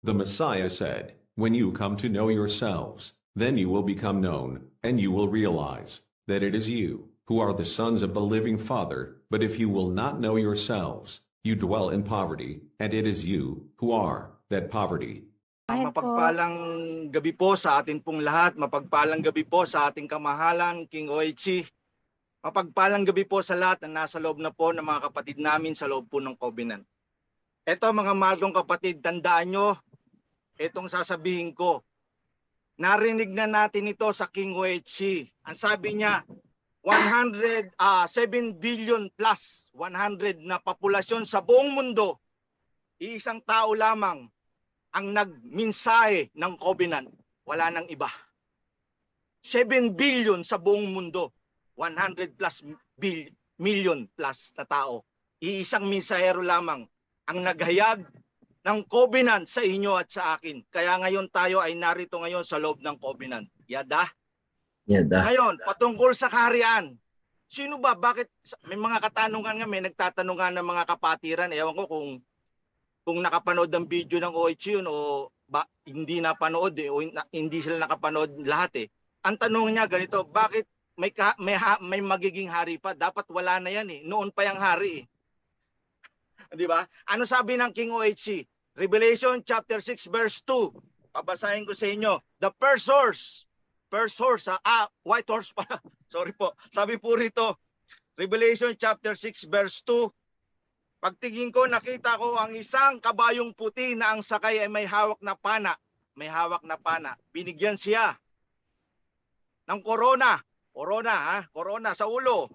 The Messiah said, "When you come to know yourselves, then you will become known, and you will realize that it is you who are the sons of the living Father. But if you will not know yourselves, you dwell in poverty, and it is you who are that poverty." Ayan po. Mapagpalang gabi po sa atin pong lahat. Mapagpalang gabi po sa ating kamahalan, King Oichi. Mapagpalang gabi po sa lahat na nasa loob na po ng mga kapatid namin sa loob po ng Covenant. Ito mga mahal kong kapatid, tandaan nyo, itong sasabihin ko. Narinig na natin ito sa King Oichi. Ang sabi niya, 7 billion plus 100 na populasyon sa buong mundo. Iisang tao lamang ang nagminsahe ng Covenant. Wala nang iba. 7 billion sa buong mundo. 100 plus million plus na tao. Iisang mensahero lamang ang naghayag ng Covenant sa inyo at sa akin. Kaya ngayon tayo ay narito ngayon sa loob ng Covenant. Yada? Yada. Ngayon, patungkol sa kaharian. Sino ba? Bakit? May mga katanungan nga, may nagtatanungan ng mga kapatiran. Ewan ko kung nakapanood ng video ng Oichi yun o hindi napanood o hindi sila nakapanood lahat eh. Ang tanong niya ganito, bakit may magiging hari pa? Dapat wala na yan eh. Noon pa yung hari eh. Di ba? Ano sabi ng King Oichi? Revelation chapter 6 verse 2. Babasahin ko sa inyo. The first horse, white horse pa. Sorry po. Sabi po rito, Revelation chapter 6 verse 2. Pagtingin ko, nakita ko ang isang kabayong puti na ang sakay ay may hawak na pana. May hawak na pana. Binigyan siya ng korona. Korona sa ulo.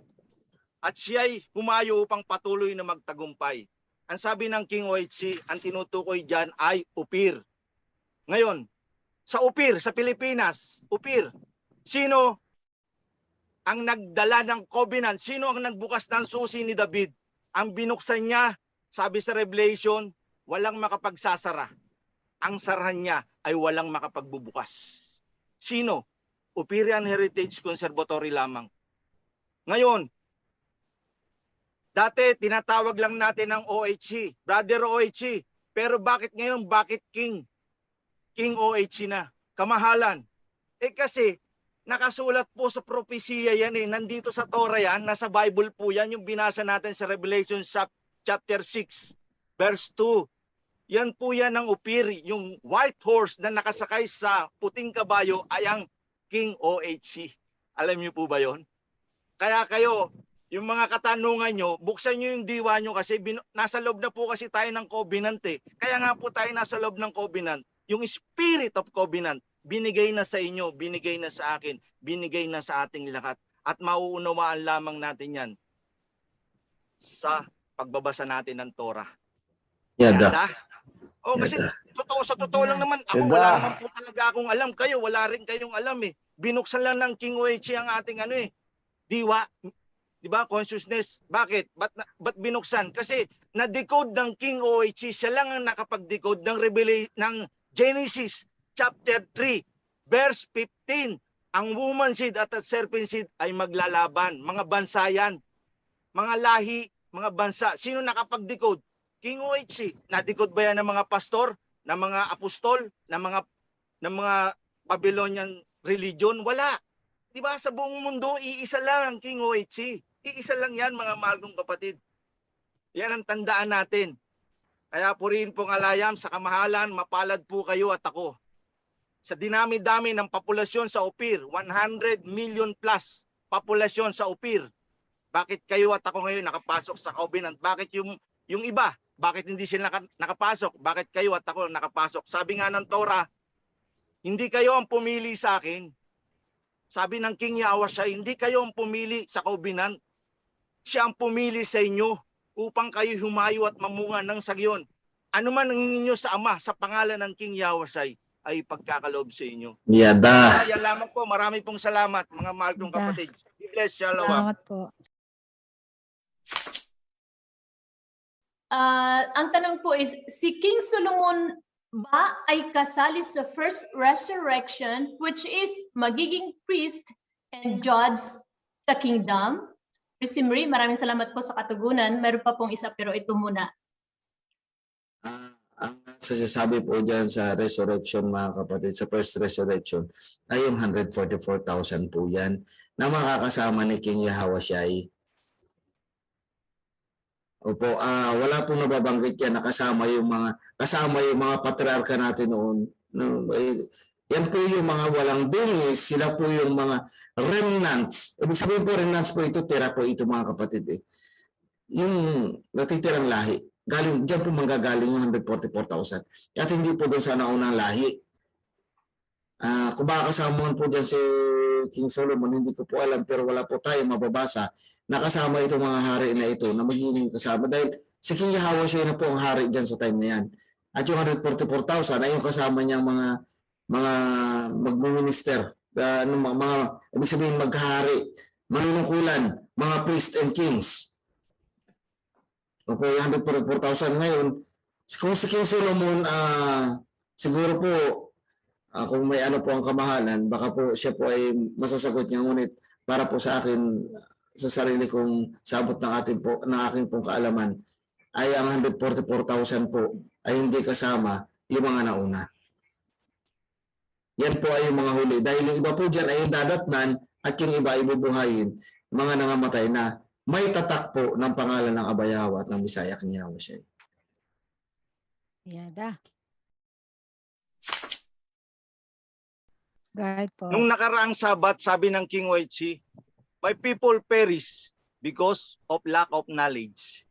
At siya'y humayo upang patuloy na magtagumpay. Ang sabi ng King Oichi, ang tinutukoy dyan ay upir. Ngayon, sa upir, sa Pilipinas, upir, sino ang nagdala ng Covenant? Sino ang nagbukas ng susi ni David? Ang binuksan niya, sabi sa Revelation, walang makapagsasara. Ang sarahan niya ay walang makapagbubukas. Sino? Upirian Heritage Conservatory lamang. Ngayon, dati tinatawag lang natin ng Oichi, Brother Oichi. Pero bakit ngayon? Bakit King? King Oichi na. Kamahalan. Kasi nakasulat po sa propesiya yan eh. Nandito sa Torah yan, nasa Bible po yan. Yung binasa natin sa Revelation chapter 6, verse 2. Yan po yan ng upir. Yung white horse na nakasakay sa puting kabayo ay ang King Oichi. Alam niyo po ba yon? Kaya kayo, yung mga katanungan nyo, buksan nyo yung diwa nyo kasi nasa loob na po kasi tayo ng Covenant eh. Kaya nga po tayo nasa loob ng Covenant. Yung Spirit of Covenant, binigay na sa inyo, binigay na sa akin, binigay na sa ating lahat. At mauunawaan lamang natin yan sa pagbabasa natin ng Torah. Yada. O kasi sa totoo lang naman, ako wala naman po talaga akong alam. Kayo, wala rin kayong alam eh. Binuksan lang ng King Oichi ang ating diwa. Diba? Consciousness. Bakit? Ba't binuksan? Kasi na-decode ng King Oichi, siya lang ang nakapag-decode ng Genesis chapter 3, verse 15. Ang woman seed at serpent seed ay maglalaban. Mga bansa yan. Mga lahi, mga bansa. Sino nakapag-decode? King Oichi. Na-decode ba yan ng mga pastor? Ng mga apostol? Ng mga Babylonian religion? Wala. Diba? Sa buong mundo, iisa lang ang King Oichi. Iisa lang yan, mga mahal kong kapatid. Yan ang tandaan natin. Kaya purihin pong alayam sa kamahalan, mapalad po kayo at ako. Sa dinami-dami ng populasyon sa Upir, 100 million plus populasyon sa Upir. Bakit kayo at ako ngayon nakapasok sa Covenant? Bakit yung iba? Bakit hindi sila nakapasok? Bakit kayo at ako nakapasok? Sabi nga ng Torah, hindi kayo ang pumili sa akin. Sabi ng King Yahushua, hindi kayo ang pumili sa Covenant. Siya ang pumili sa inyo upang kayo humayo at mamunga ng sagyon. Ano man ang hingin nyo sa Ama sa pangalan ng King Yahushua ay pagkakaloob sa inyo. Yada. Yan lamang po. Marami pong salamat mga mahal kong kapatid. Bless. Shalom. Salamat po. Ang tanong po is, si King Solomon ba ay kasali sa first resurrection, which is magiging priest and judge sa kingdom? Marie, maraming salamat po sa katugunan. Meron pa pong isa pero ito muna. Ang sasasabi po dyan sa resurrection mga kapatid, sa first resurrection, ay yung 144,000 po yan na makakasama ni King Yahweh. Opo, wala pong nababanggit yan na kasama yung mga patriarka natin noon. No, yan po yung mga walang dungis, sila po yung mga remnants. Ibig sabihin po remnants po ito, tira po ito mga kapatid eh. Yung natitirang lahi. Diyan po manggagaling yung 144,000. At hindi po doon sa naunang lahi. Kung makakasama po dyan si King Solomon, hindi ko po alam, pero wala po tayo mababasa na kasama itong mga hari na ito na magiging kasama. Dahil si King Yahweh siya na po ang hari dyan sa time na yan. At yung 144,000 ay yung kasama niyang mga magmuminister, ibig sabihin maghari, manunungkulan, mga priests and kings. Opo, 144,000 ngayon. Kung si King Solomon, siguro po, kung may ano po ang kamahalan, baka po siya po ay masasagot niya. Ngunit para po sa akin, sa sarili kong sabot ng aking pong kaalaman, ay ang 144,000 po ay hindi kasama yung mga nauna. Yan po ay yung mga huli. Dahil yung iba po dyan ay yung dadatnan at yung iba ay bubuhayin, mga nangamatay na may tatak po ng pangalan ng Abayawa at ng Bisaya King Yahweh. Yada. Guide po. Nung nakaraang Sabat, sabi ng King Wechi, my people perish because of lack of knowledge.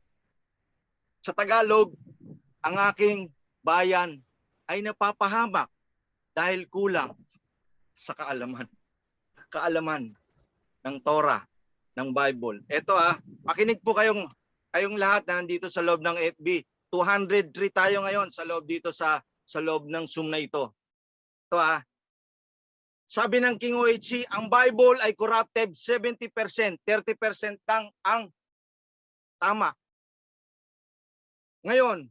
Sa Tagalog, ang aking bayan ay napapahamak dahil kulang sa kaalaman ng Torah, ng Bible. Ito makinig po kayong lahat na nandito sa loob ng FB. 203 tayo ngayon sa loob dito sa loob ng Zoom na ito. Ito sabi ng King Oichi, ang Bible ay corrupted 70%, 30% lang ang tama. Ngayon,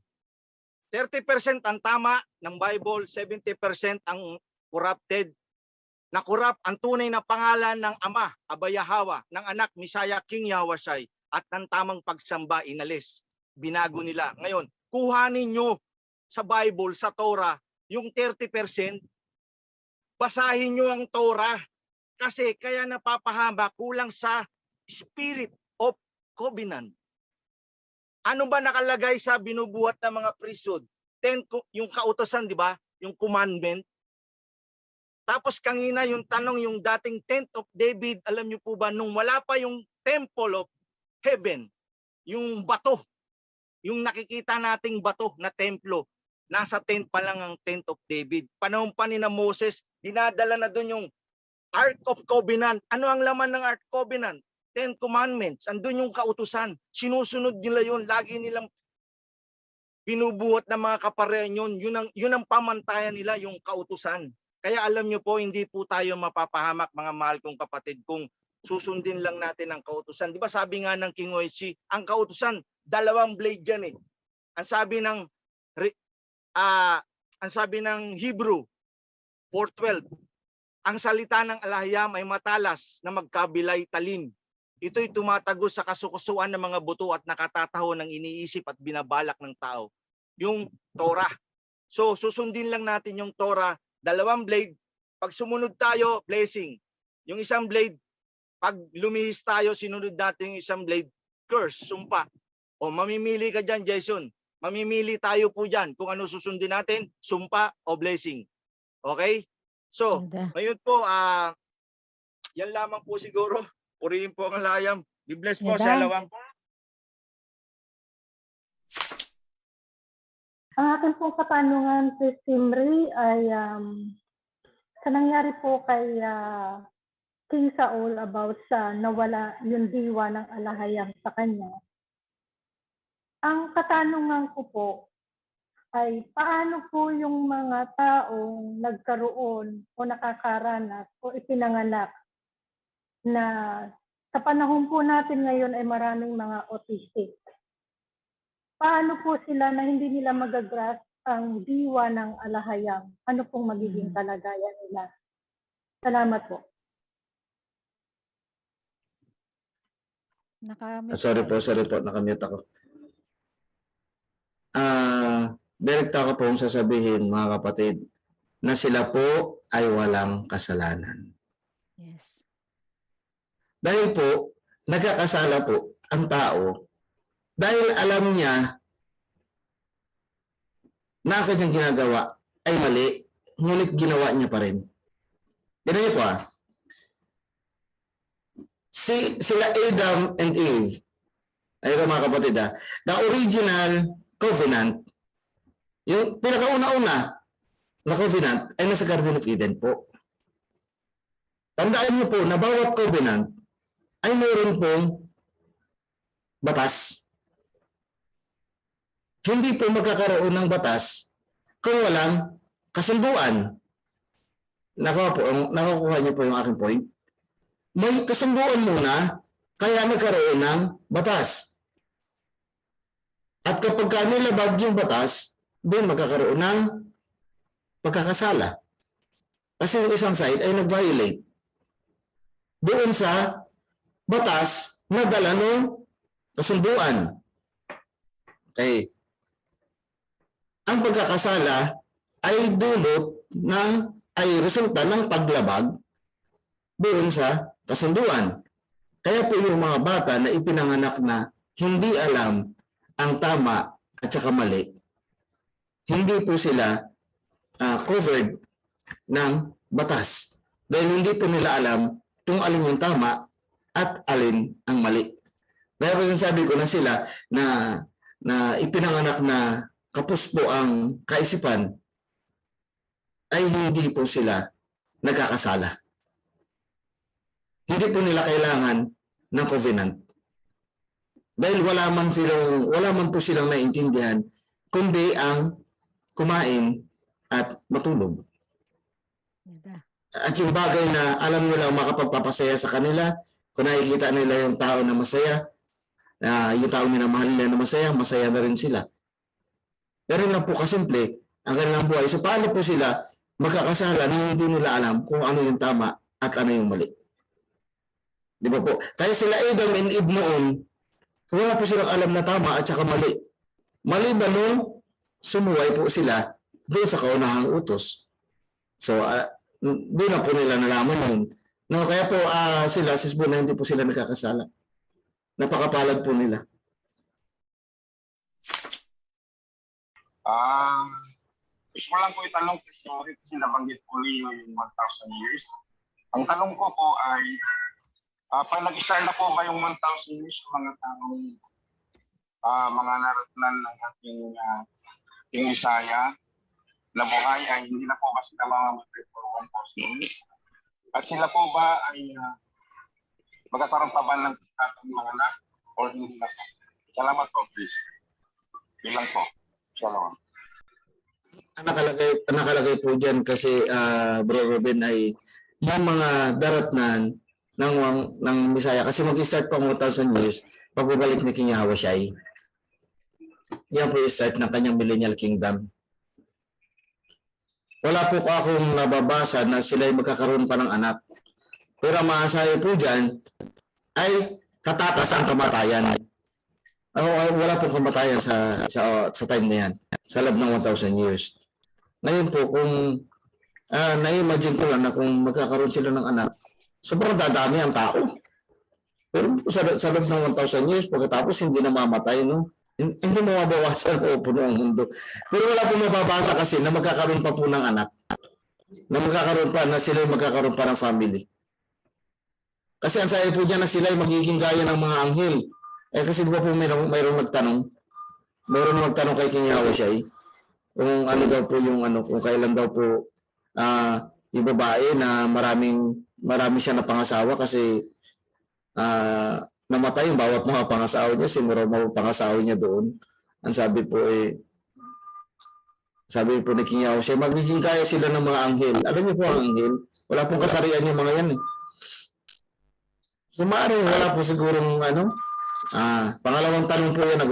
30% ang tama ng Bible, 70% ang corrupted. Na-corrupt ang tunay na pangalan ng Ama, Abayahawa, ng anak, Misaya, King Yahweh, at ng tamang pagsamba, inalis. Binago nila. Ngayon, kuhanin nyo sa Bible, sa Torah, yung 30%, basahin nyo ang Torah. Kasi kaya napapahaba, kulang sa Spirit of Covenant. Ano ba nakalagay sa binubuhat ng mga priesthood? Yung kautosan, di ba? Yung commandment. Tapos kanina yung tanong, yung dating tent of David, alam niyo po ba, nung wala pa yung temple of heaven, yung bato, yung nakikita nating bato na templo, nasa tent pa lang ang tent of David. Panahon pa ni na Moses, dinadala na doon yung Ark of Covenant. Ano ang laman ng Ark of Covenant? 10 Commandments. Andun yung kautusan. Sinusunod nila yun. Lagi nilang binubuhat ng mga kaparehan yun. Yun ang pamantayan nila, yung kautusan. Kaya alam nyo po, hindi po tayo mapapahamak, mga mahal kong kapatid, kung susundin lang natin ang kautusan. Di ba sabi nga ng King Oishi, ang kautusan, 2 blade yan eh. Ang sabi ng Hebrew 4:12, ang salita ng Alahiyam ay matalas na magkabilay talim. Ito'y tumatagos sa kasukusuan ng mga buto at nakatataho ng iniisip at binabalak ng tao. Yung Torah. So susundin lang natin yung Torah, 2 blade. Pag sumunod tayo, blessing. Yung isang blade, pag lumihis tayo, sinunod natin yung isang blade, curse, sumpa. O mamimili ka dyan, Jason. Mamimili tayo po dyan kung ano susundin natin, sumpa o blessing. Okay? So, ngayon po, yan lamang po siguro. Purihin po ang layam. Be blessed po sa lawang. Ang akin pong katanungan si Simri ay sa nangyari po kay King Saul about sa nawala yung diwa ng alahayam sa kanya. Ang katanungan ko po ay paano po yung mga taong nagkaroon o nakakaranas o ipinanganak na sa panahon po natin ngayon ay maraming mga autistic. Paano po sila na hindi nila magagrasp ang diwa ng alahayam? Ano pong magiging kalagayan nila? Salamat po. Sorry po, nakamute ako. direkta ko pong sasabihin, mga kapatid, na sila po ay walang kasalanan. Yes. Dahil po, nagkakasala po ang tao dahil alam niya na ang kanyang ginagawa ay mali, ngunit ginawa niya pa rin. Ganun po sila Adam and Eve, ayun mga kapatid the original covenant, yung pinakauna-una na covenant ay nasa Garden of Eden po. Tandaan niyo po na bawat covenant ay mayroon pong batas. Hindi po magkakaroon ng batas kung walang kasunduan. Nakukuha niyo po yung aking point. May kasunduan muna, kaya nagkaroon ng batas. At kapag nilabag yung batas, doon magkakaroon ng pagkakasala. Kasi yung isang side ay nag-violate doon sa batas na dala ng kasunduan. Okay. Ang pagkakasala ay resulta ng paglabag doon sa kasunduan. Kaya po yung mga bata na ipinanganak na hindi alam ang tama at saka mali, hindi po sila covered ng batas. Dahil hindi po nila alam kung alin yung tama at alin ang mali. Kaya po sabi ko na sila na ipinanganak na kapos po ang kaisipan, ay hindi po sila nagkakasala. Hindi po nila kailangan ng covenant. Dahil wala man po silang naintindihan, kundi ang kumain at matulog. At yung bagay na alam nila makapagpapasaya sa kanila, kung nakikita nila yung tao na masaya, yung tao minamahal nila na masaya, masaya na rin sila. Pero lang po kasimple ang kanilang buhay. So paano po sila magkakasala na hindi nila alam kung ano yung tama at ano yung mali? Di ba po? Kaya sila Adam and Eve noon, wala po silang alam na tama at saka mali. Mali ba nung sumuway po sila doon sa kaunahang utos? So, doon na po nila nalaman yun. No, kaya po sila, sisbo na hindi po sila nakakasala. Napakapalad po nila. Gusto ko lang po itanong kasi nabanggit po niyo yung 1,000 years. Ang tanong ko po ay, pag nag-start na po ba yung 1,000 years mga taong mga naratnan ng ating King Isaiah na buhay ay hindi na po ba sila mamamatay for 1,000 years? At sila po ba ay magkakaroon pa ba ng mga anak or hindi na po? Salamat po, please. Ilang po. Salamat. Nakalagay po dyan kasi Bro Ruben ay yung mga daratnan ng Misaya kasi mag-start pa 1,000 years pagbabalik ni King Yahushai. Yan po yung start ng kanyang millennial kingdom. Wala po akong nababasa na sila ay magkakaroon pa ng anak. Pero ang maasayo po dyan ay katakas ang kamatayan. Wala pong kamatayan sa time na yan, sa loob ng 1,000 years. Ngayon po, kung na-imagine ko lang na kung magkakaroon sila ng anak, sobrang dadami ang tao. Pero sa loob ng 1,000 years, pagkatapos hindi na mamatay, no? Hindi mababawasan o puno ang mundo. Pero wala pong mababasa kasi na magkakaroon pa po ng anak. Na sila magkakaroon pa ng family. Kasi ang sayo po dyan na sila ay magiging gaya ng mga anghel. Kasi di ba po mayroong nagtanong kay King Yahushai kung ano daw po yung kung kailan daw po yung babae na marami siya na pangasawa kasi namatay yung bawat mga pangasawa niya, siguro mga pangasawa niya doon. Ang sabi po ni King Yahushai, magiging kaya sila ng mga anghel. Alam niyo po ang anghel, wala pong kasarian yung mga yan eh. So maaaring wala po sigurong pangalawang tanong po yan na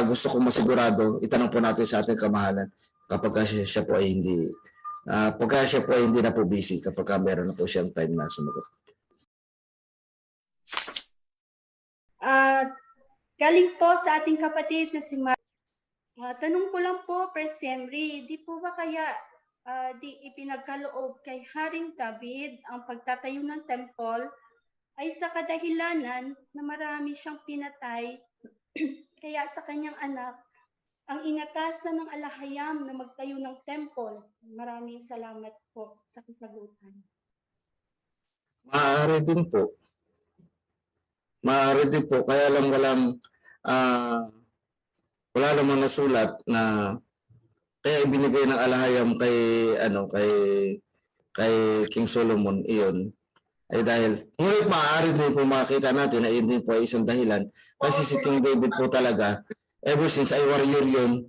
gusto kong masigurado, itanong po natin sa ating kamahalan kapag siya po ay hindi na po busy, kapag meron na po siyang time na sumagot. Galing po sa ating kapatid na si Tanong ko lang po, Pres Henry, di po ba kaya di ipinagkaloob kay Haring David ang pagtatayo ng temple ay sa kadahilanan na marami siyang pinatay, kaya sa kanyang anak ang inatasan ng alahayam na magtayo ng temple? Maraming salamat po sa kasagutan. Maaari din po. Maaari din po. Kaya lang wala namang nasulat na kaya ibinigay ng alahayam kay King Solomon iyon ay dahil ngunit maaari din po makita natin na yun din po ay isang dahilan kasi si King David po talaga ever since ay warrior yun,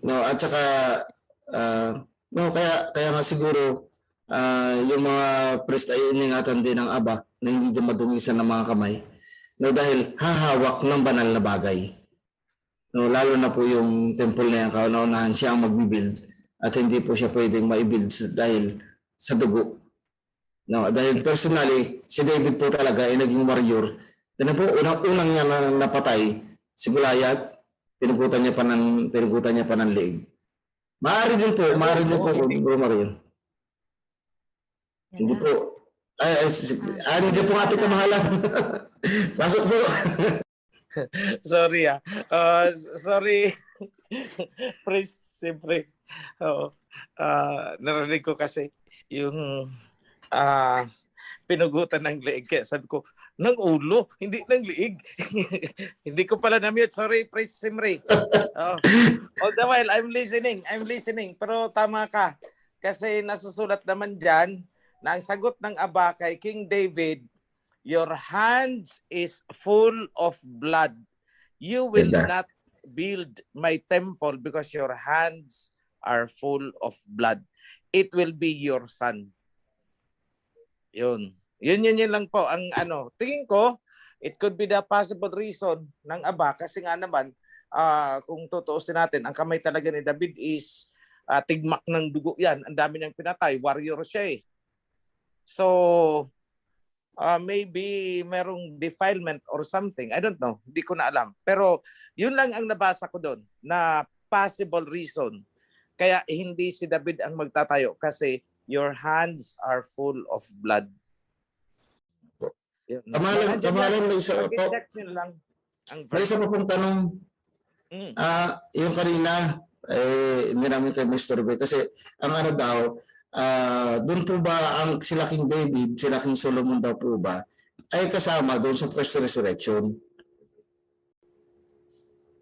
no, at saka no, kaya nga siguro yung mga priest ay iningatan din ng Aba na hindi din madungisan ng mga kamay, no, dahil hahawak ng banal na bagay. No, lalo na po yung temple na yan, kauna-unahan siya ang magbibuild at hindi po siya pwedeng ma-build dahil sa dugo. No, dahil personally, si David po talaga ay naging warrior. Dahil po, unang niya na napatay, si Goliath, pinugutan niya pa ng leeg. Maaari din po, Bro Mario. Hindi po. Hindi po ating kamahalan. Pasok po. Sorry sorry. Praise, siyempre. Narinig ko kasi yung pinugutan ng leeg. Kaya sabi ko, ng ulo, hindi ng leeg. Hindi ko pala na-mute. Sorry, Praise Simri. All the while, I'm listening. Pero tama ka. Kasi nasusulat naman dyan na ang sagot ng Aba kay King David, your hands is full of blood. You will not build my temple because your hands are full of blood. It will be your son. Yun lang po ang tingin ko, it could be the possible reason ng Aba kasi nga naman kung tutuusin natin, ang kamay talaga ni David is tigmak ng dugo yan. Ang dami niyang pinatay, warrior siya eh. So maybe merong defilement or something. I don't know. Hindi ko na alam. Pero yun lang ang nabasa ko doon na possible reason. Kaya hindi si David ang magtatayo kasi your hands are full of blood. Kamalan may isa po. May isa pa pong tanong. Yung kanina, hindi namin kay Mr. B. Kasi ang daw, doon po ba ang sila King David, sila King Solomon daw po ba ay kasama doon sa first resurrection?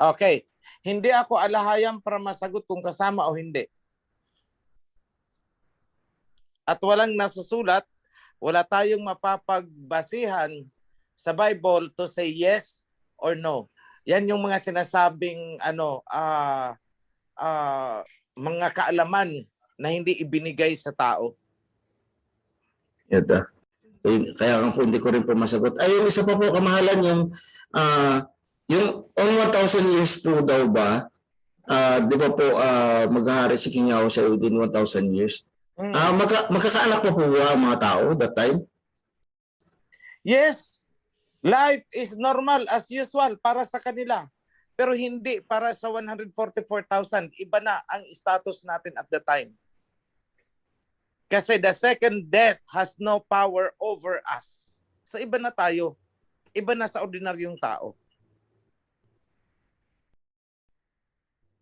Okay. Hindi ako alahayam para masagot kung kasama o hindi. At walang nasusulat, wala tayong mapapagbasihan sa Bible to say yes or no. Yan yung mga sinasabing mga kaalaman na hindi ibinigay sa tao. Yata. Kaya po hindi ko rin po masagot. Ay, yung isa pa po kamahalan yung on 1,000 years po daw ba, di ba po maghahari si King Yahweh within 1,000 years? Magkakaanak pa po ba mga tao that time? Yes. Life is normal as usual para sa kanila. Pero hindi para sa 144,000. Iba na ang status natin at the time. Kasi the second death has no power over us. So iba na tayo. Iba na sa ordinaryong tao.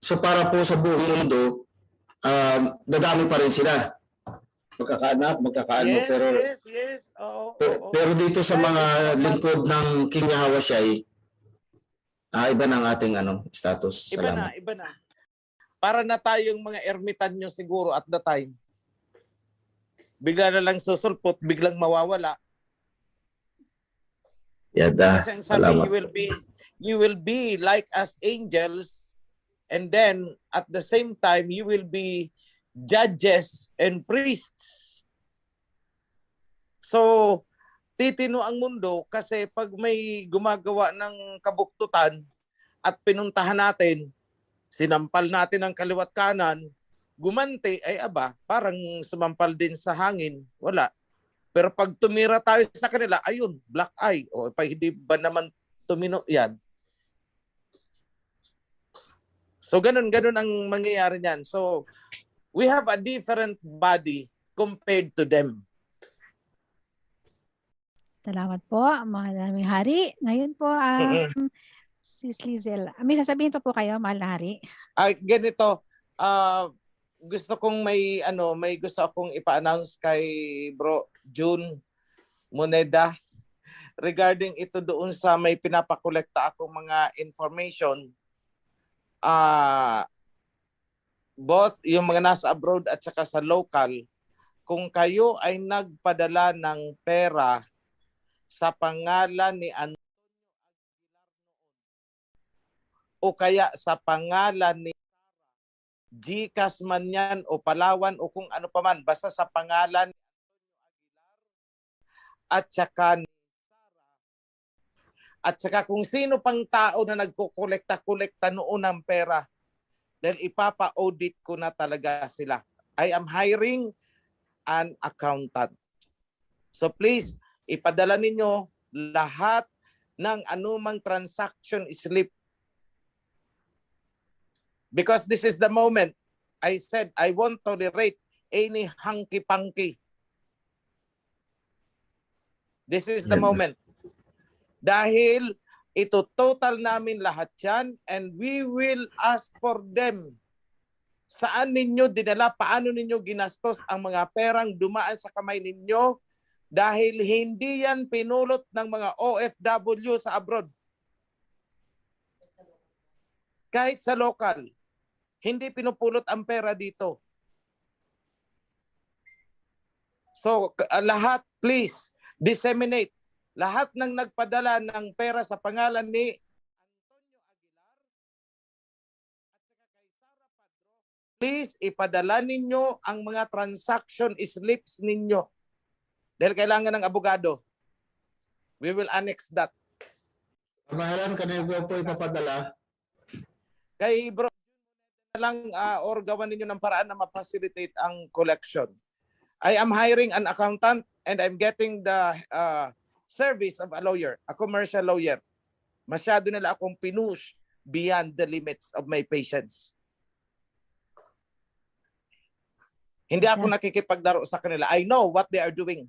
So para po sa buong mundo, dadami pa rin sila. Magkakaano. Yes. Pero dito sa mga lingkod ng King Yahweh iba na ang ating status. Iba na. Para na tayong mga ermitanyo siguro at the time. Bigla na lang susulpot, biglang mawawala. Yada, salamat. You will be like as angels, and then at the same time you will be judges and priests. So titino ang mundo kasi pag may gumagawa ng kabuktutan at pinuntahan natin, sinampal natin ang kaliwat kanan, gumanti ay parang sumampal din sa hangin, wala. Pero pag tumira tayo sa kanila, ayun, black eye. O hindi ba naman tumino yan? So ganun ang mangyayari niyan. So we have a different body compared to them. Salamat po, mahal na hari. Ngayon po, Sis Lizel, may sasabihin pa po kayo, mahal na hari? Ganito, gusto kong may gusto akong ipa-announce kay Bro June Moneda regarding ito doon sa may pinapakolekta akong mga information. Both yung mga nasa abroad at saka sa local, kung kayo ay nagpadala ng pera sa pangalan ni Antonio o kaya sa pangalan ni GCash man yan o Palawan o kung ano pa man, basta sa pangalan ni Antonio Aguilar at saka ni Sara at saka kung sino pang tao na nagkukolekta-kolekta noon ng pera, dahil ipapa-audit ko na talaga sila. I am hiring an accountant. So please, ipadala ninyo lahat ng anumang transaction slip. Because this is the moment I said I won't tolerate any hanky-panky. This is the moment. Dahil ito total namin lahat yan and we will ask for them. Saan ninyo dinala, paano ninyo ginastos ang mga perang dumaan sa kamay ninyo dahil hindi yan pinulot ng mga OFW sa abroad. Kahit sa local, hindi pinupulot ang pera dito. So lahat, please, disseminate. Lahat ng nagpadala ng pera sa pangalan ni Antonio Aguilar at saka kay Sara Padro, please ipadala ninyo ang mga transaction slips ninyo. Dahil kailangan ng abogado. We will annex that. Kamahalan, kanino po ipapadala? Kay Bro lang or gawan ninyo ng paraan na ma-facilitate ang collection. I am hiring an accountant and I'm getting the service of a lawyer, a commercial lawyer. Masyado nila akong pinush beyond the limits of my patience. Hindi ako nakikipaglaro sa kanila. I know what they are doing.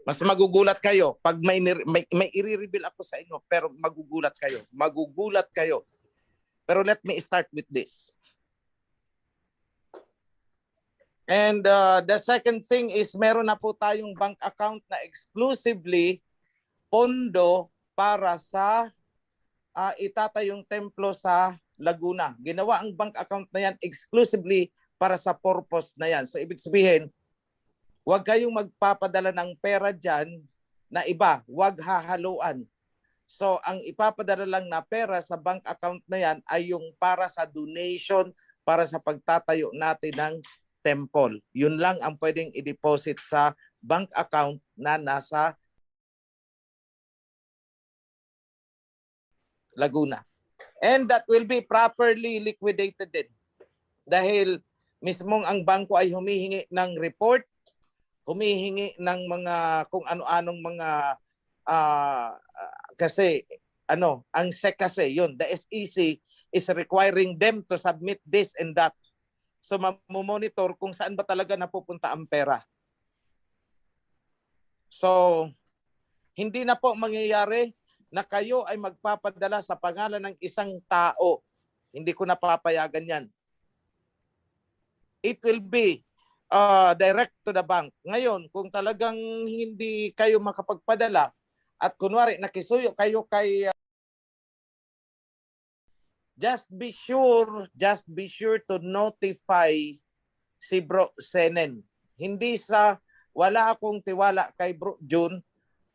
Mas magugulat kayo pag may i-reveal ako sa inyo, pero magugulat kayo. Magugulat kayo. Pero let me start with this. And the second thing is meron na po tayong bank account na exclusively pondo para sa itatayong templo sa Laguna. Ginawa ang bank account na yan exclusively para sa purpose na yan. So ibig sabihin, huwag kayong magpapadala ng pera dyan na iba. Huwag hahaluan. So ang ipapadala lang na pera sa bank account na yan ay yung para sa donation, para sa pagtatayo natin ng temple. Yun lang ang pwedeng i-deposit sa bank account na nasa Laguna. And that will be properly liquidated din. Dahil mismong ang bangko ay humihingi ng report, humihingi ng mga kung ano-anong mga kasi ang SEC kasi yun, the SEC is requiring them to submit this and that. So mamomonitor kung saan ba talaga napupunta ang pera. So hindi na po mangyayari na kayo ay magpapadala sa pangalan ng isang tao. Hindi ko napapayagan yan. It will be direct to the bank. Ngayon, kung talagang hindi kayo makapagpadala at kunwari nakisuyo kayo kay just be sure to notify si Bro Senen. Hindi sa wala akong tiwala kay Bro June,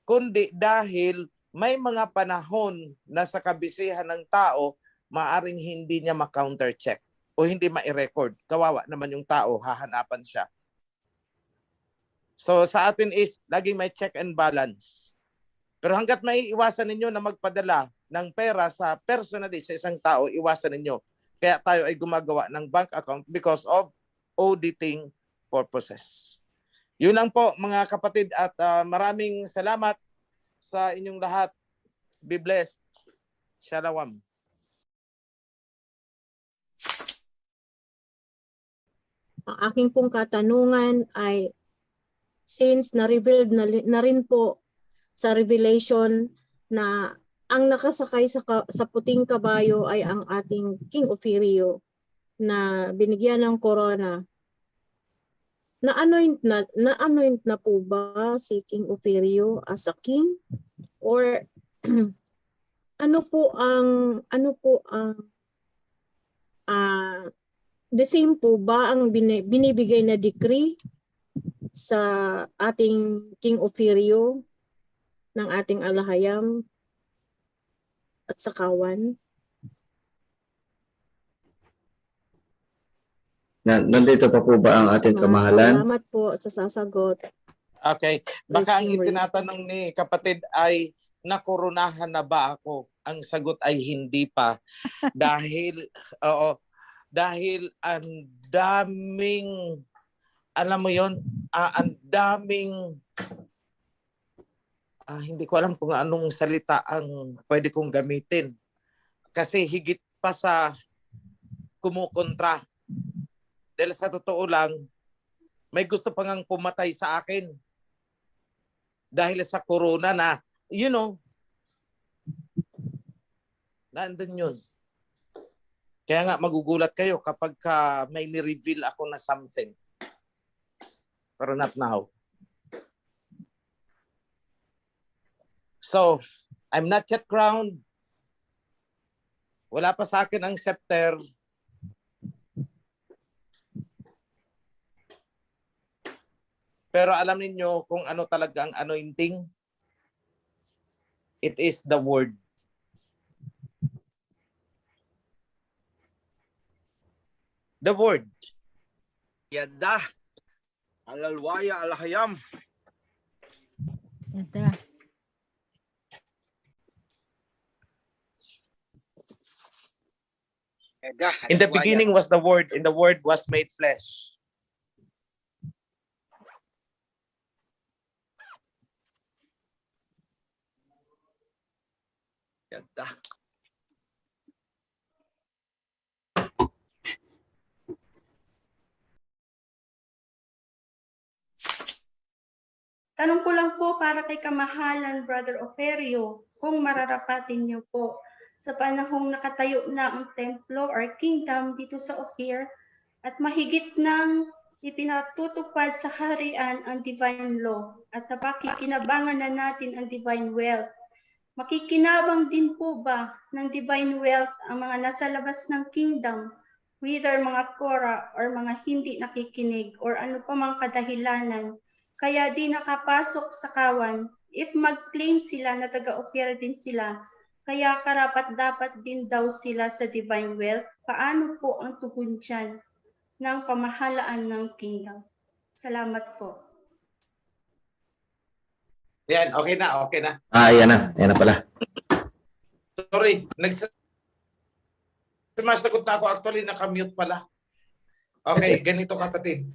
kundi dahil may mga panahon na sa kabisihan ng tao, maaring hindi niya ma-countercheck o hindi ma-record. Kawawa naman yung tao, hahanapan siya. So sa atin is, laging may check and balance. Pero hanggat may iwasan ninyo na magpadala ng pera sa personally sa isang tao, iwasan ninyo. Kaya tayo ay gumagawa ng bank account because of auditing purposes. Yun lang po mga kapatid at maraming salamat sa inyong lahat. Be blessed. Shalom. Ang aking pong katanungan ay, since na-revealed na rin po sa Revelation na ang nakasakay sa puting kabayo ay ang ating King Ophirio na binigyan ng corona. Na-anoint na po ba si King Ophirio as a king? Or ano po ang the same po ba ang binibigay na decree sa ating King Ophirio ng ating alahayam at sakawan? Nandito pa po ba ang ating kamahalan? Salamat po sa sasagot. Okay. Baka ang itinatanong ni kapatid ay, nakoronahan na ba ako? Ang sagot ay hindi pa. Dahil ang daming, alam mo yon, ang daming, hindi ko alam kung anong salita ang pwede kong gamitin. Kasi higit pa sa kumukontra. Dahil sa totoo lang, may gusto pa ngang pumatay sa akin. Dahil sa corona na, nandun yun. Kaya nga magugulat kayo kapag may ni-reveal ako na something. Pero not now. So, I'm not yet crowned. Wala pa sa akin ang scepter. Pero alam niyo kung ano talaga ang anointing? It is the word. The word. Yada. Alalwaya alahayam. Yada. In the beginning was the word, and the word was made flesh. Yada. Tanong ko lang po para kay kamahalan, Brother Ophirio, kung mararapatin niyo po sa panahong nakatayo na ang templo or kingdom dito sa Ophir at mahigit nang ipinatutupad sa harian ang divine law at napakikinabangan na natin ang divine wealth. Makikinabang din po ba ng divine wealth ang mga nasa labas ng kingdom, whether mga kora or mga hindi nakikinig or ano pa mang kadahilanan, kaya di nakapasok sa kawan? If mag-claim sila na taga-Ophir din sila, kaya karapat-dapat din daw sila sa divine wealth, paano po ang tugon dyan ng pamahalaan ng kingdom? Salamat po. Yan, okay na, okay na. Ayan na pala. Sorry, sumasagot na ako. Actually, nakamute pala. Okay, ganito kapatid.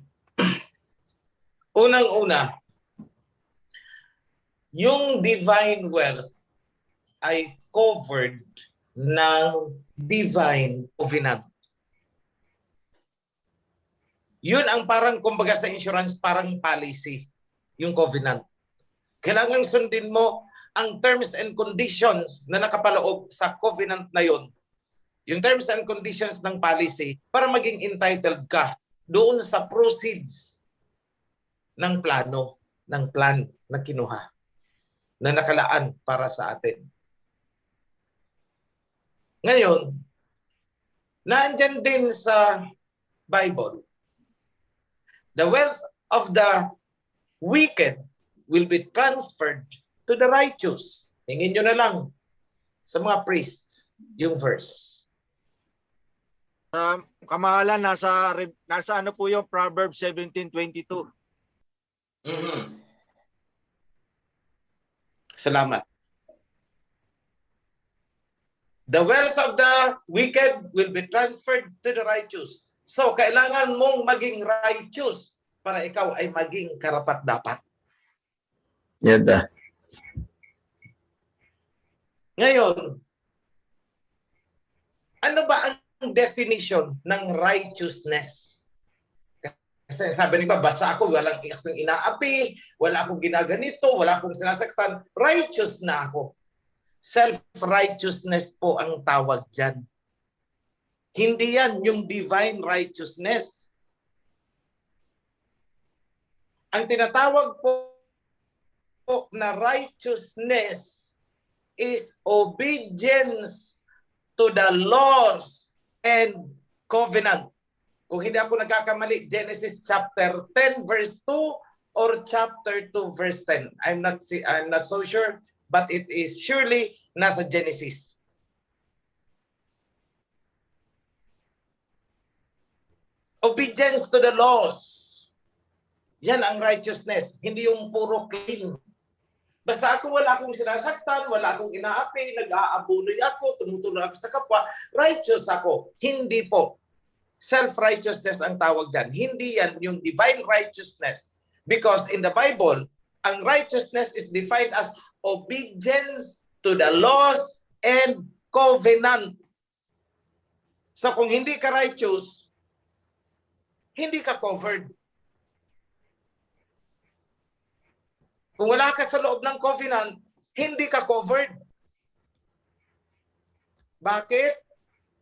Unang-una, yung divine wealth ay covered ng divine covenant. Yun ang parang, kumbaga sa insurance, parang policy, yung covenant. Kailangan sundin mo ang terms and conditions na nakapaloob sa covenant na yun. Yung terms and conditions ng policy para maging entitled ka doon sa proceeds ng plano, ng plan na kinuha, na nakalaan para sa atin. Ngayon, naandyan din sa Bible, the wealth of the wicked will be transferred to the righteous. Hingin nyo na lang sa mga priests yung verse. Kamahalan, nasa ano po yung Proverbs 17:22. Salamat. The wealth of the wicked will be transferred to the righteous. So, kailangan mong maging righteous para ikaw ay maging karapat-dapat. Yada. Ngayon, Ano ba ang definition ng righteousness? Kasi sabi niyo ba, basta ako, walang akong inaapi, wala akong ginaganito, wala akong sinasaktan, righteous na ako. Self-righteousness po ang tawag dyan. Hindi yan yung divine righteousness. Ang tinatawag po na righteousness is obedience to the laws and covenant. Kung hindi ako nagkakamali, Genesis chapter 10 verse 2 or chapter 2 verse 10. I'm not so sure, but it is surely nasa Genesis. Obedience to the laws. Yan ang righteousness. Hindi yung puro clean. Basta ako wala akong sinasaktan, wala akong inaapi, nag-aabunoy ako, tumutulong ako sa kapwa, righteous ako. Hindi po. Self-righteousness ang tawag dyan. Hindi yan yung divine righteousness. Because in the Bible, ang righteousness is defined as obedience to the laws and covenant. So kung hindi ka righteous, hindi ka covered. Kung wala ka sa loob ng covenant, hindi ka covered. Bakit?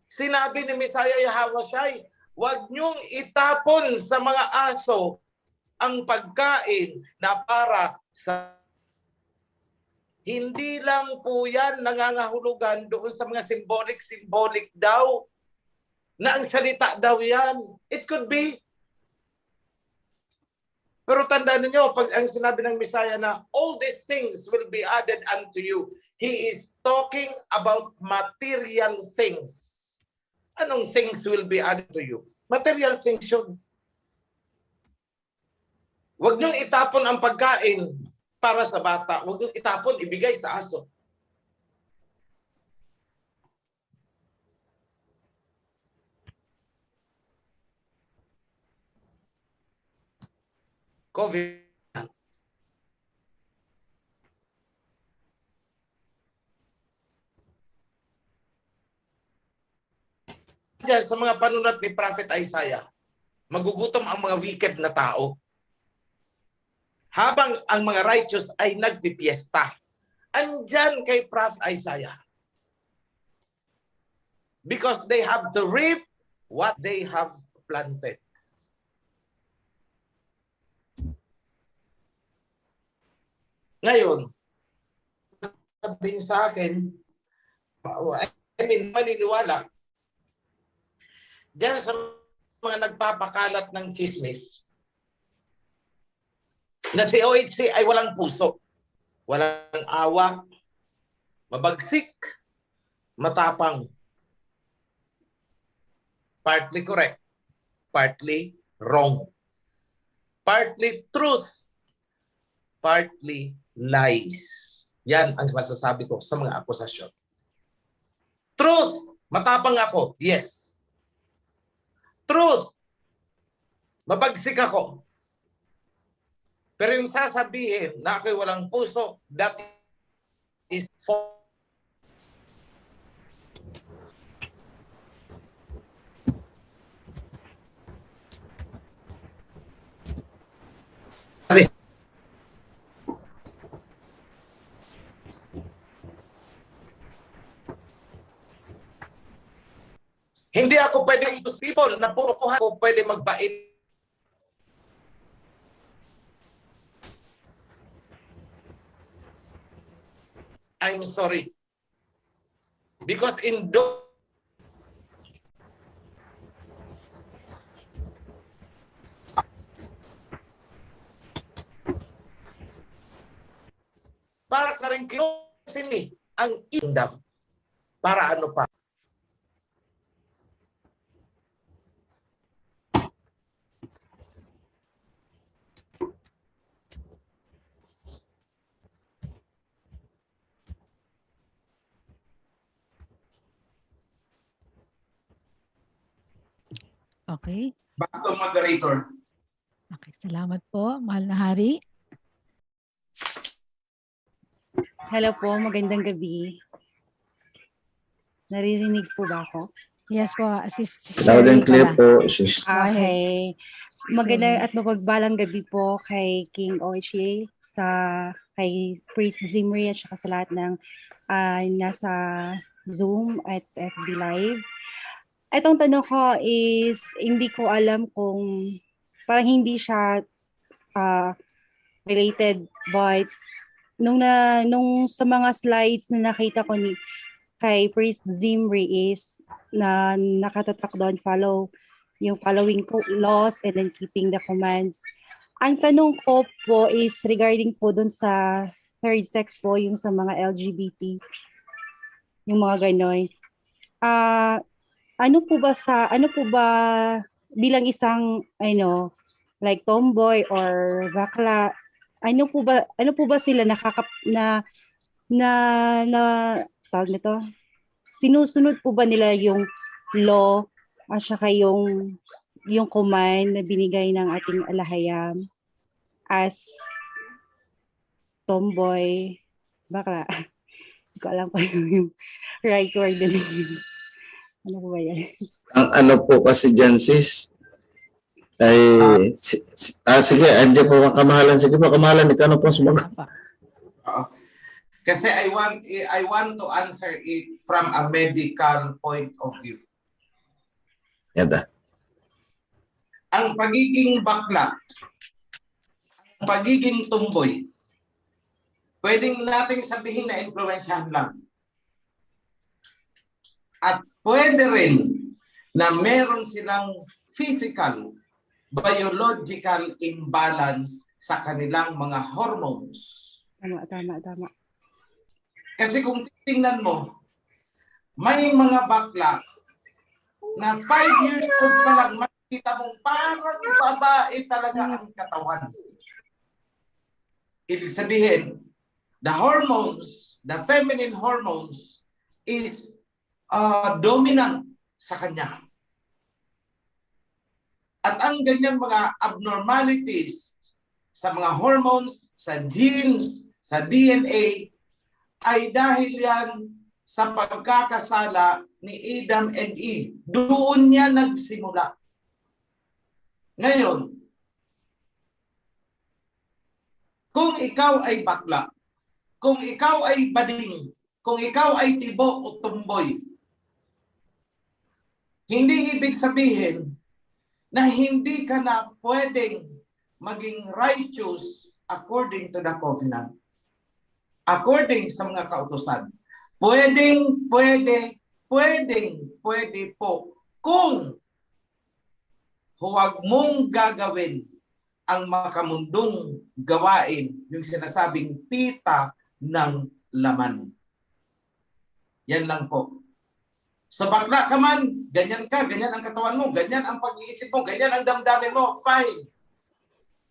Sinabi ni Messiah Yahawashi, huwag niyong itapon sa mga aso ang pagkain na para sa... Hindi lang po yan nangangahulugan doon sa mga symbolic daw, na ang salita daw yan. It could be. Pero tandaan niyo, pag ang sinabi ng Messiah na all these things will be added unto you, He is talking about material things. Anong things will be added to you? Material things yun. Huwag niyong itapon ang pagkain para sa bata. Huwag niyong itapon, ibigay sa aso. COVID. Diyan sa mga panulat ni Prophet Isaiah, magugutom ang mga wicked na tao. Habang ang mga righteous ay nagpipiesta. Andyan kay Prophet Isaiah. Because they have to reap what they have planted. Ngayon, sabihin sa akin, maniniwala, diyan sa mga nagpapakalat ng chismis, na si OHC ay walang puso, walang awa, mabagsik, matapang. Partly correct, partly wrong, partly truth, partly lies. Yan ang masasabi ko sa mga akusasyon. Truth, matapang ako, yes. Truth, mabagsik ako. Pero yung sasabihin na ako'y walang puso, that is false. Hindi ako pwede use people na puro kuha ko pwede magbait. I'm sorry. Because in para ka rin kinusin ang indam. Para ano pa? Okay. Back to moderator. Okay, salamat po, mahal na hari. Hello po, magandang gabi. Naririnig po ba ako? Yes po, Sis Loud and Shirley clear pala. po, sis. Okay. Magandang at mapagbalang gabi po kay King Oichi, kay Priest Zimri at saka sa lahat ng nasa Zoom at FB Live. Itong tanong ko is, hindi ko alam kung parang hindi siya related, but nung sa mga slides na nakita ko kay Priest Zimri is na nakatatak doon, following laws and then keeping the commands. Ang tanong ko po is regarding po doon sa third sex po, yung sa mga LGBT, yung mga gano'n. Ano po ba bilang isang like tomboy or bakla, ano po ba sila tawag nito, sinusunod po ba nila yung law at saka yung command na binigay ng ating alahayam as tomboy, bakla? Hindi ko alam pa yung right word din. Ano po ba yan? Ang ano po kasi dyan, sis, ay sige, andiyan po ang kamahalan. Sige po, kamahalan, ikaw na po sumagot. Kasi I want to answer it from a medical point of view. Yada. Ang pagiging bakla, ang pagiging tumboy, pwedeng nating sabihin na influensyahan lang. At pwede rin na meron silang physical, biological imbalance sa kanilang mga hormones. Tama. Kasi kung titingnan mo, may mga bakla na 5 years old pa lang, makikita mong parang babae talaga ang katawan. Ibig sabihin, the hormones, the feminine hormones is dominant sa kanya. At ang ganyang mga abnormalities sa mga hormones, sa genes, sa DNA, ay dahil yan sa pagkakasala ni Adam and Eve. Doon niya nagsimula. Ngayon, kung ikaw ay bakla, kung ikaw ay bading, kung ikaw ay tibo o tumboy, hindi ibig sabihin na hindi ka na pwedeng maging righteous according to the covenant. According sa mga kautusan. Pwede po kung huwag mong gagawin ang makamundong gawain, yung sinasabing pita ng laman. Yan lang po. Sa bakla ka man, ganyan ka, ganyan ang katawan mo, ganyan ang pag-iisip mo, ganyan ang damdamin mo, fine.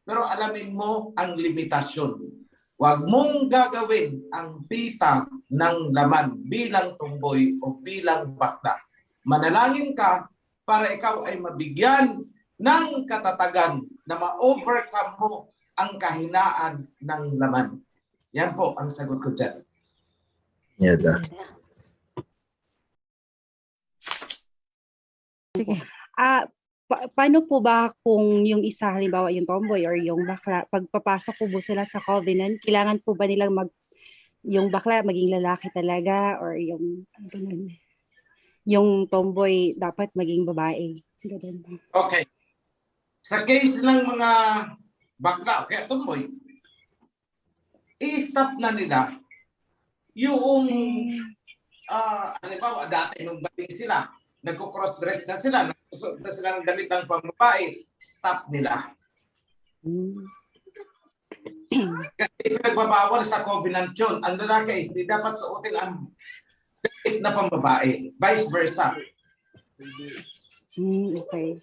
Pero alamin mo ang limitasyon. Huwag mong gagawin ang pita ng laman bilang tumboy o bilang bakla. Manalangin ka para ikaw ay mabigyan ng katatagan na ma-overcome mo ang kahinaan ng laman. Yan po ang sagot ko dyan. Yada. Sige. Paano po ba kung yung isa, halimbawa yung tomboy or yung bakla, pagpapasok po sila sa covenant, kailangan po ba nilang yung bakla maging lalaki talaga or yung tomboy dapat maging babae? Ganun. Okay. Sa case ng mga bakla o kaya tomboy, i-stop na nila yung halimbawa dati nung bating sila, nagko-cross-dress na sila, nagsusuot na sila ng damit ng pambabae, stop nila. Kasi nagbabawal sa covenant yun. Ang lalaki, hindi dapat suotin ang damit na pambabae. Vice versa. Okay.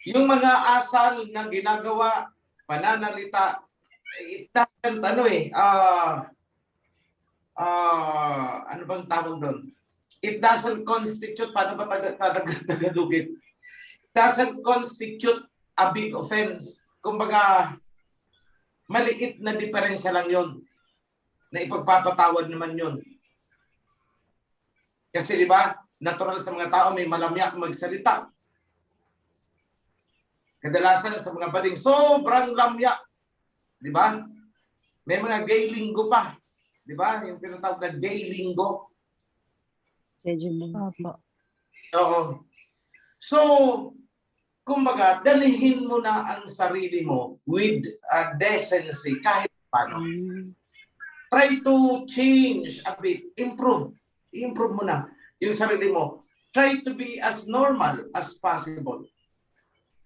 Yung mga asal na ginagawa, pananalita, it doesn't, ano bang tawag doon? It doesn't constitute, paano ba Tagalogin? It doesn't constitute a big offense. Kumbaga, maliit na diferensya lang yon na ipagpapatawad naman yon. Kasi di ba, natural sa mga tao, may malamya magsalita. Kadalasan sa mga bading, sobrang lamya. Di ba? May mga gay linggo pa. Di ba? Yung tinatawag na gay linggo. Opo. Oo. So, kumbaga, dalihin mo na ang sarili mo with decency kahit paano. Try to change a bit. Improve. Improve mo na yung sarili mo. Try to be as normal as possible.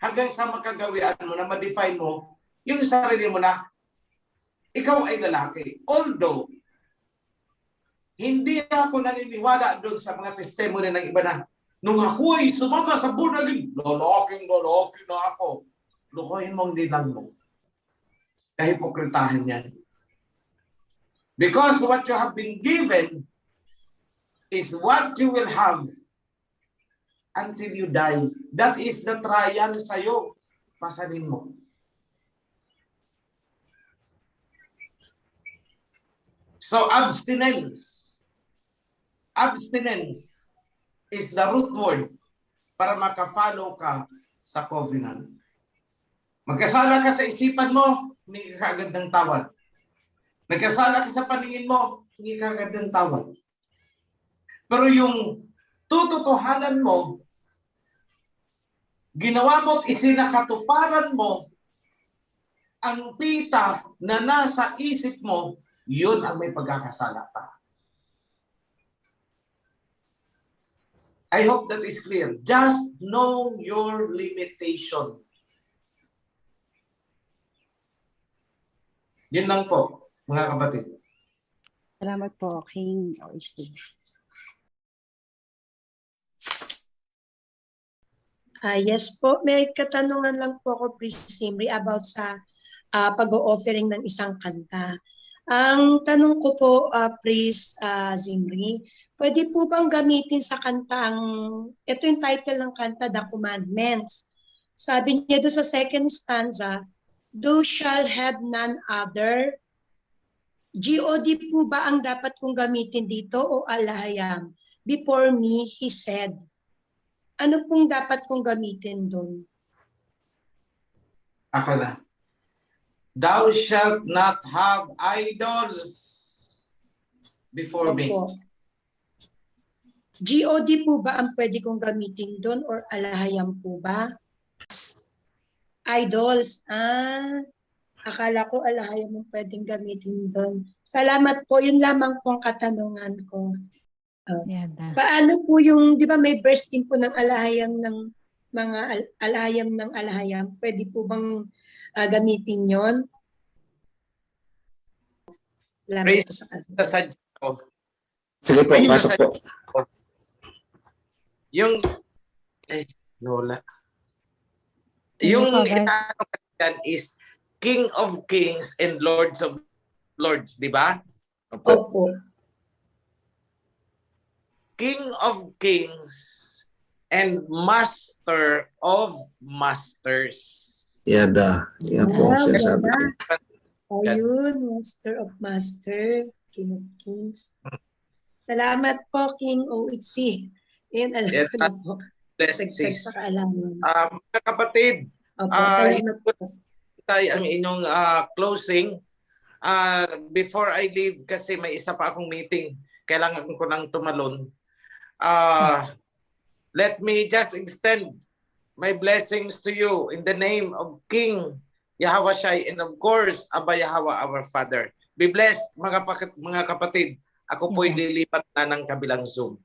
Hanggang sa makagawian mo na ma-define mo yung sarili mo na ikaw ay lalaki. Although, hindi ako naniniwala doon sa mga testimony ng iba na nung ako ay sumama sa bunagin, lalaking na ako. Lukohin mong nilang mo. Kahipokritahan yan. Because what you have been given is what you will have until you die. That is the trial sa'yo. Pasanin mo. So abstinence. Abstinence is the root word para makafollow ka sa covenant. Magkasala ka sa isipan mo, hindi ka agad ng tawad. Nagkasala ka sa paningin mo, hindi ka agad ng tawad. Pero yung tututuhanan mo, ginawa mo at isinakatuparan mo, ang pita na nasa isip mo, yun ang may pagkakasala ka. I hope that is clear. Just know your limitation. Yun lang po, mga kapatid. Salamat po, King OHC. Yes po, may katanungan lang po ako, Priest Zimri, about sa pag-o-offering ng isang kanta. Ang tanong ko po, Priest Zimri, pwede po bang gamitin sa kanta ito yung title ng kanta, The Commandments. Sabi niya doon sa second stanza, "Thou shalt have none other." God po ba ang dapat kong gamitin dito o alahayam? Before me, he said. Ano pong dapat kong gamitin doon? Ako na. Thou shalt not have idols before me. God po ba ang pwede kong gamitin doon or alahayam po ba? Idols. Akala ko alahayam ang pwedeng gamitin doon. Salamat po. Yun lamang po ang katanungan ko. Paano po yung, di ba may verse din po ng alahayam ng mga alahayam ng alahayam? Pwede po bang gamitin yon? Praise sa Sige po, pasok po. Yung, Lola. Yung itanong is King of Kings and Lords of Lords, di ba? Opo. King of Kings and Master of Masters. Yada. Yan po ang sinasabi. Ayun, Master of Master, King of Kings. Salamat po, King OHC. Yan, alam ko na po. Blessings. Sa kaalaman. Mga kapatid, salamat po. Ang inyong closing. Before I leave, kasi may isa pa akong meeting, kailangan ko nang tumalon. Let me just extend my blessings to you in the name of King Yahweh Shai and of course, Abba Yahweh our Father. Be blessed, mga kapatid. Ako po'y lilipat na ng kabilang Zoom.